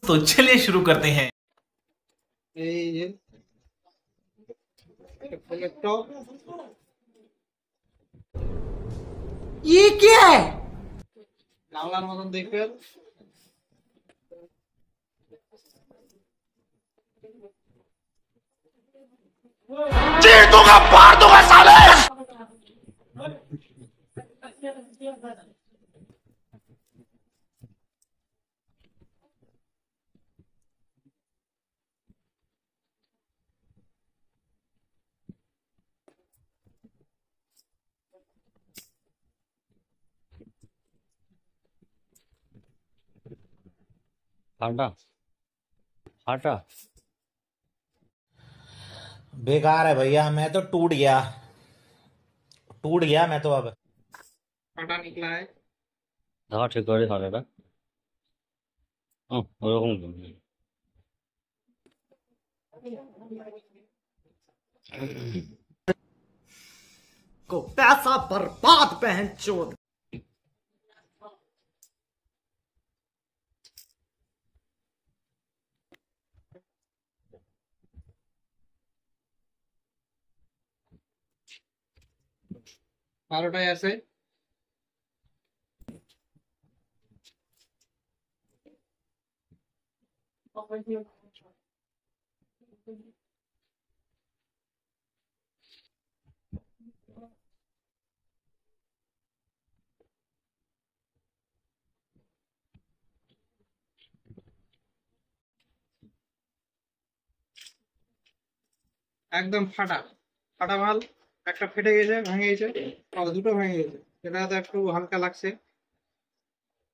तो चलिए शुरू करते हैं। ये क्या है? গামলার মতন দেখবে चीर दूंगा, फाड़ दूंगा साले। हटा हटा। बेकार है भैया, मैं तो टूट गया मैं तो अब। ফাটা নিকলা है ধাওয়া ঠিক করে হাটাটা। ওরকম को पैसा बर्बाद बहन चोद। বারোটায় আছে একদম ফাটা ফাটা মাল একটা ফেটে গেছে ভেঙে গেছে দুটো ভেঙে গেছে সেটা তো একটু হালকা লাগছে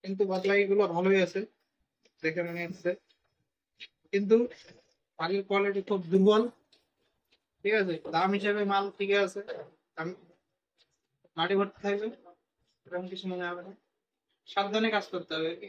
কিন্তু বাদ বাকিগুলো ভালোই আছে দেখে মনে হচ্ছে কিন্তু মালের কোয়ালিটি খুব দুর্বল ঠিক আছে দাম হিসেবে মাল ঠিক আছে মাটি ভর্তি থাকবে এরকম কিছু মনে হবে না সাবধানে কাজ করতে হবে আর কি